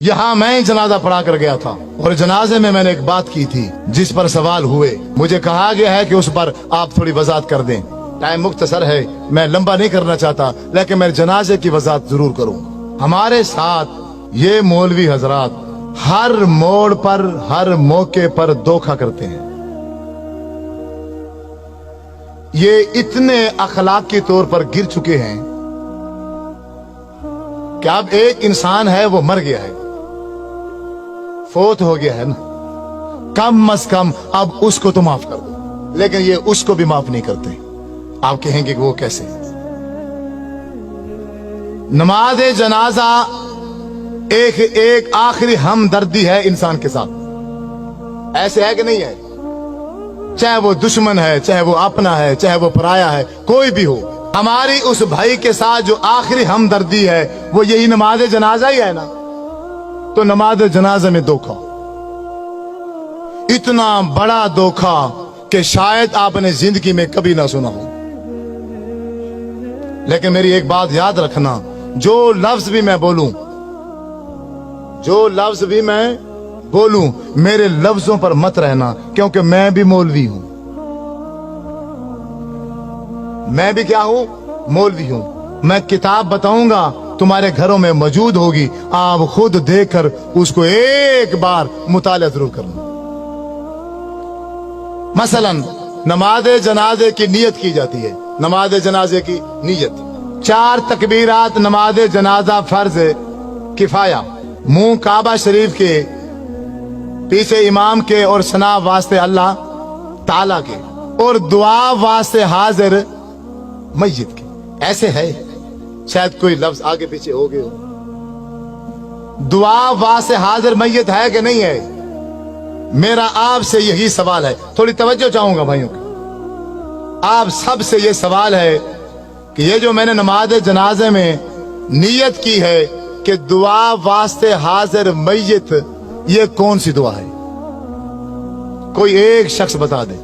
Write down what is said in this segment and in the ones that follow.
यहाँ मैं जनाजा पढ़ा कर गया था और जनाजे में मैंने एक बात की थी जिस पर सवाल हुए। मुझे कहा गया है कि उस पर आप थोड़ी वजाहत कर दें। टाइम मुख्तसर है, मैं लंबा नहीं करना चाहता, लेकिन मैं जनाजे की वजाहत जरूर करूँ। हमारे साथ ये मौलवी हजरात हर मोड़ पर, हर मौके पर धोखा करते हैं। ये इतने अखलाकी तौर पर गिर चुके हैं कि अब एक इंसान है वो मर गया है, फोत हो गया है ना, कम अज कम अब उसको तो माफ कर दो, लेकिन ये उसको भी माफ नहीं करते। आप कहेंगे कि वो कैसे? नमाज जनाजा एक आखिरी हमदर्दी है इंसान के साथ। ऐसे है कि नहीं है? चाहे वो दुश्मन है, चाहे वो अपना है, चाहे वो पराया है, कोई भी हो, हमारी उस भाई के साथ जो आखिरी हमदर्दी है वो यही नमाज जनाजा ही है ना। तो नमाज जनाजा में धोखा, इतना बड़ा धोखा कि शायद आपने जिंदगी में कभी ना सुना हो। लेकिन मेरी एक बात याद रखना, जो लफ्ज भी मैं बोलूं, जो लफ्ज भी मैं बोलूं, मेरे लफ्जों पर मत रहना, क्योंकि मैं भी मौलवी हूं। मैं भी क्या हूं? मौलवी हूं। मैं किताब बताऊंगा, तुम्हारे घरों में मौजूद होगी, आप खुद देखकर उसको एक बार मुताला जरूर करना। मसलन नमाज जनाजे की नियत की जाती है। नमाज जनाजे की नियत 4 तकबीरात नमाज जनाजा फर्ज किफाया, मुंह काबा शरीफ के, पीछे इमाम के और सना वास्ते अल्लाह ताला के, और दुआ वास्ते हाजिर मस्जिद के। ऐसे है, शायद कोई लफ्ज आगे पीछे हो गए हो। दुआ वास्ते हाजिर मस्जिद है कि नहीं है? मेरा आपसे यही सवाल है, थोड़ी तवज्जो चाहूंगा भाइयों की। आप सब से ये सवाल है कि ये जो मैंने नमाज जनाजे में नियत की है कि दुआ वास्ते हाजिर मय्यत, ये कौन सी दुआ है? कोई एक शख्स बता दे,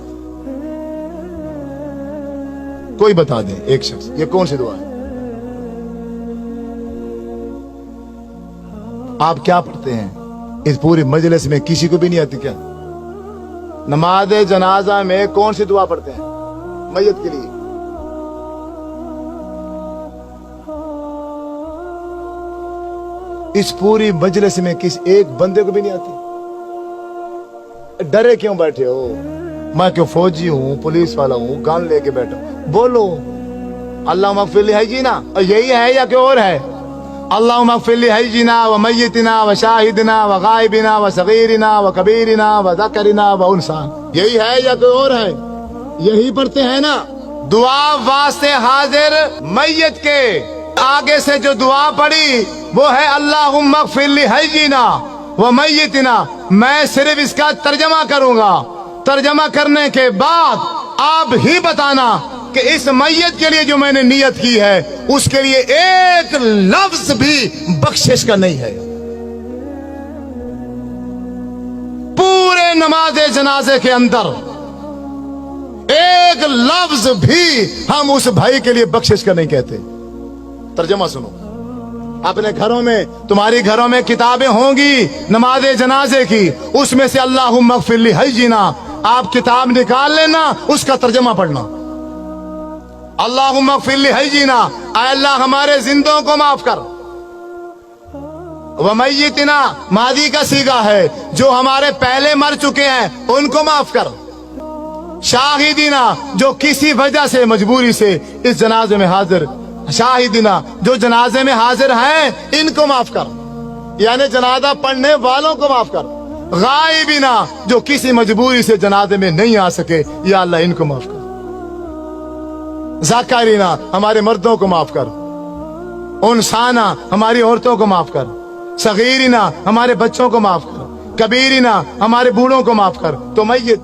कोई बता दे एक शख्स, ये कौन सी दुआ है? आप क्या पढ़ते हैं? इस पूरी मजलिस में किसी को भी नहीं आती क्या? नमाज जनाजा में कौन सी दुआ पढ़ते हैं मय्यत के लिए? इस पूरी मजलिस में किस एक बंदे को भी नहीं आती? डरे क्यों बैठे हो? मैं क्यों फौजी हूं, पुलिस वाला हूं, गन लेके बैठा हूं? बोलो अल्लाह मगफिर है जी ना, यही है या कोई और है? अल्लाह मगफिर है जी ना, व मय्यतिना व शाहिदना व गायबिना व सगीरिना व कबीरिना व ज़करिना व उनसा, यही है या कोई और है? यही पढ़ते हैं ना। दुआ वास्ते हाजिर मय्यत के आगे से जो दुआ पड़ी वो है अल्लाहुम्मा मगफिर लिहय्यिना व मय्यतिना। मैं सिर्फ इसका तर्जमा करूंगा, तर्जमा करने के बाद आप ही बताना कि इस मय्यत के लिए जो मैंने नियत की है उसके लिए एक लफ्ज भी बख्शिश का नहीं है। पूरे नमाज जनाजे के अंदर एक लफ्ज भी हम उस भाई के लिए बख्शिश का नहीं कहते। तर्जमा सुनो। अपने घरों में, तुम्हारी घरों में किताबें होंगी नमाज जनाजे की, उसमें से अल्लाहुम्मा मगफिर लिहय्यिना आप किताब निकाल लेना, उसका तर्जमा पढ़ना। अल्लाहुम्मा मगफिर लिहय्यिना, ऐ अल्लाह हमारे जिंदों को माफ कर। व मय्यतिना मादी का सीगा है, जो हमारे पहले मर चुके हैं उनको माफ कर। शाहिदीना जो किसी वजह से, मजबूरी से इस जनाजे में हाजिर, शाहिदीना जो जनाजे में हाजिर हैं इनको माफ कर, यानी जनाजा पढ़ने वालों को माफ कर। गायबीना जो किसी मजबूरी से जनाजे में नहीं आ सके, या अल्लाह इनको माफ कर। ज़करीना हमारे मर्दों को माफ कर। उनसाना हमारी औरतों को माफ कर। सगीरिना हमारे बच्चों को माफ कर। कबीरिना हमारे बूढ़ों को माफ कर। तो मय्यत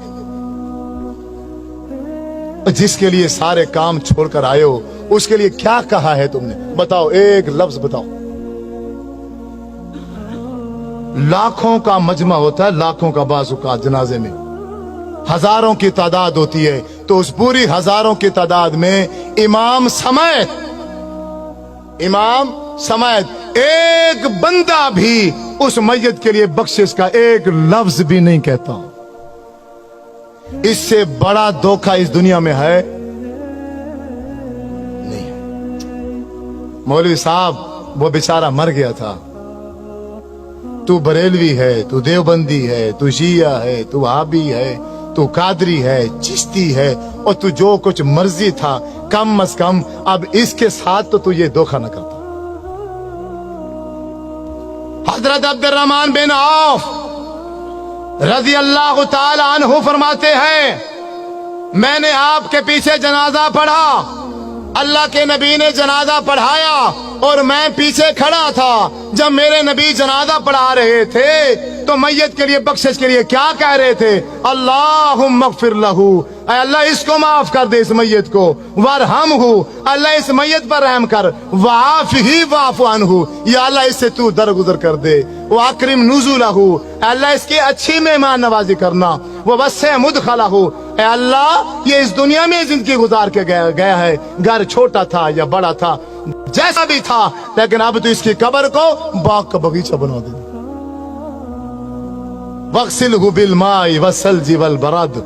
जिसके लिए सारे काम छोड़कर आए हो, उसके लिए क्या कहा है तुमने? बताओ, एक लफ्ज बताओ। लाखों का मजमा होता है, लाखों का बाज़ुकात जनाजे में हजारों की तादाद होती है, तो उस पूरी हजारों की तादाद में इमाम समेत एक बंदा भी उस मैयत के लिए बख्शिश का एक लफ्ज भी नहीं कहता। इससे बड़ा धोखा इस दुनिया में है नहीं है। मौलवी साहब वो बेचारा मर गया था, तू बरेलवी है, तू देवबंदी है, तू शिया है, तू वहाबी है, तू कादरी है, चिश्ती है, और तू जो कुछ मर्जी था, कम अज कम अब इसके साथ तो तू ये धोखा न करता। हजरत अब्दुर्रहमान बिन औफ रजी अल्लाह ताला अन्हु फरमाते हैं, मैंने आपके पीछे जनाजा पढ़ा, अल्लाह के नबी ने जनाजा पढ़ाया और मैं पीछे खड़ा था। जब मेरे नबी जनाजा पढ़ा रहे थे तो मैयत के लिए बख्शिश के लिए क्या कह रहे थे? अल्लाहुम्मा ग़फ़िर लहू, अल्लाह इसको माफ कर दे, इस मैयत को, वरहमहू, अल्लाह इस मैयत पर रहम कर, वाफ़िही वाफ़ु अन्हु, या अल्लाह इससे तू दरगुजर कर दे, वअक्रिम नुज़ुलहू, अल्लाह इसकी अच्छी मेहमान नवाजी करना, ववस्सिअ मुदखलहू, अल्लाह ये इस दुनिया में जिंदगी गुजार के गया है, घर छोटा था या बड़ा था, जैसा भी था, लेकिन अब तो इसकी कब्र को बाग का बगीचा बना दे। वग़सिलहु बिलमाइ वस्सल्जि वलबरद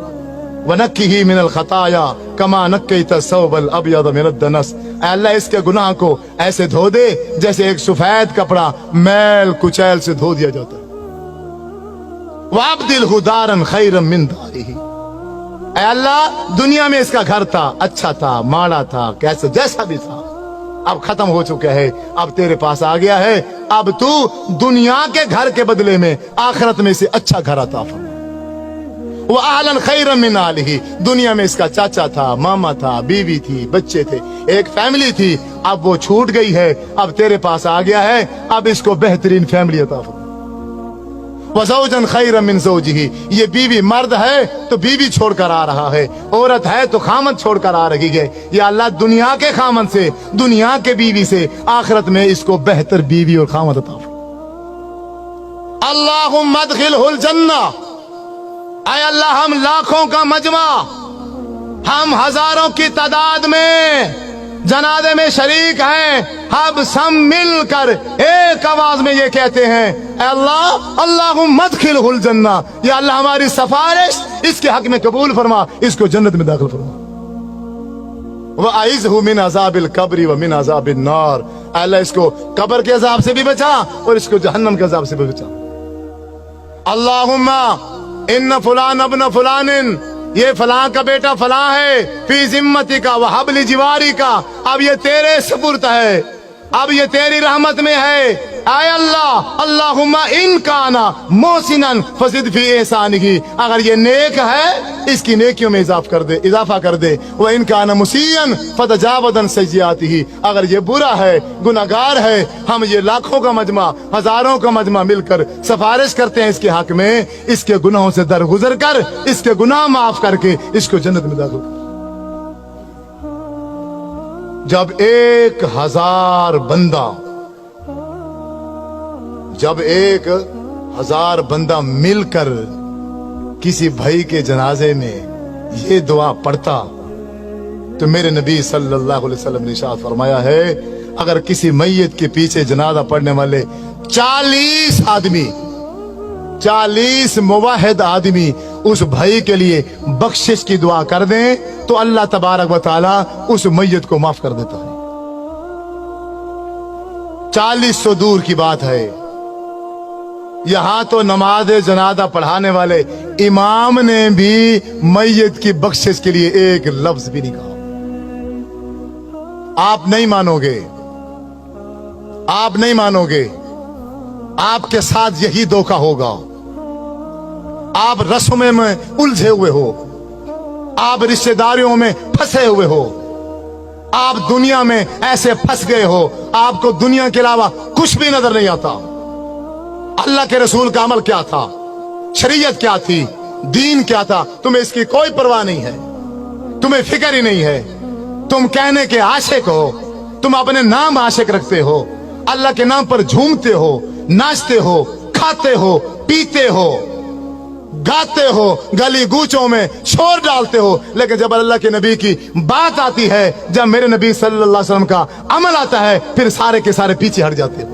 वनक्किही मिनल खताया कमा नक्कैत सौबल अब्यद मिनद दनस, अल्लाह इसके गुनाह को ऐसे धो दे जैसे एक सफेद कपड़ा मैल कुचैल से धो दिया जाता है। वअब्दिलहु दारन खैरन मिन दारिही, अल्लाह दुनिया में इसका घर था, अच्छा था, माड़ा था, कैसे जैसा भी था, अब खत्म हो चुका है, अब तेरे पास आ गया है, अब तू दुनिया के घर के बदले में आखिरत में से अच्छा घर अता फरमा। वो आहलन खैरन मिन आलिही, दुनिया में इसका चाचा था, मामा था, बीवी थी, बच्चे थे, एक फैमिली थी, अब वो छूट गई है, अब तेरे पास आ गया है, अब इसको बेहतरीन फैमिली अता फरमा। वज़ौजन खैरन मिन ज़ौजिही, ये बीवी मर्द है तो बीवी छोड़कर आ रहा है, औरत है तो खामन छोड़कर आ रही है, या अल्लाह दुनिया के खामन से, दुनिया के बीवी से आखिरत में इसको बेहतर बीवी और खामन अता फरमा। अल्लाहुम्मा अदखिलहुल जन्ना, ऐ अल्लाह हम लाखों का मजमा, हम हजारों की तादाद में जनाजे में शरीक हैं, अब सब मिलकर एक आवाज में ये कहते हैं, अल्लाह अल्लाहुम्मा अदखिलहुल जन्ना, या अल्लाह हमारी सिफारिश इसके हक में कबूल फरमा, इसको जन्नत में दाखिल फरमा। वअइज़हु मिन अज़ाबिल कब्रि व मिन अज़ाबिन नार, अल्लाह इसको कब्र के अजाब से भी बचा और इसको जहन्नम के अजाब से भी बचा। अल्लाहुम्मा इन्न फुलान अब्न फुलानिन, ये फलां का बेटा फलां है, फी जिम्मती का व हब्ली जिवारी का, अब ये तेरे सुपुर्द है, अब ये तेरी रहमत में है। आय अल्लाह अल्लाहुम्मा इन काना मोहसिनन फज़िद फी एहसानिही, अगर ये नेक है इसकी नेकियों में इजाफा कर दे, व इन काना मुसीयन फतजावदन सय्यातिही, अगर ये बुरा है, गुनाहगार है, हम ये लाखों का मजमा, हजारों का मजमा मिलकर सिफारिश करते हैं इसके हक में, इसके गुनाहों से दरगुजर कर, इसके गुनाह माफ करके इसको जन्नत में दाखिल कर। जब 1000 बंदा मिलकर किसी भाई के जनाजे में ये दुआ पढ़ता, तो मेरे नबी सल्लल्लाहु अलैहि वसल्लम ने इरशाद फरमाया है, अगर किसी मैयत के पीछे जनाजा पढ़ने वाले 40 आदमी, 40 मुवाहिद आदमी उस भाई के लिए बख्शिश की दुआ कर दें तो अल्लाह तबारक व तआला उस मैयत को माफ कर देता है। 40 दूर की बात है, यहां तो नमाज जनाजा पढ़ाने वाले इमाम ने भी मैयत की बख्शिश के लिए एक लफ्ज भी नहीं कहा। आप नहीं मानोगे, आप नहीं मानोगे, आपके साथ यही धोखा होगा। आप रस्मों में उलझे हुए हो, आप रिश्तेदारियों में फंसे हुए हो, आप दुनिया में ऐसे फंस गए हो, आपको दुनिया के अलावा कुछ भी नजर नहीं आता। अल्लाह के रसूल का अमल क्या था, शरीयत क्या थी, दीन क्या था, तुम्हें इसकी कोई परवाह नहीं है, तुम्हें फिक्र ही नहीं है। तुम कहने के आशिक हो, तुम अपने नाम आशिक रखते हो, अल्लाह के नाम पर झूमते हो, नाचते हो, खाते हो, पीते हो, गाते हो, गली गूचों में शोर डालते हो, लेकिन जब अल्लाह के नबी की बात आती है, जब मेरे नबी सल्लल्लाहु अलैहि वसल्लम का अमल आता है, फिर सारे के सारे पीछे हट जाते हो।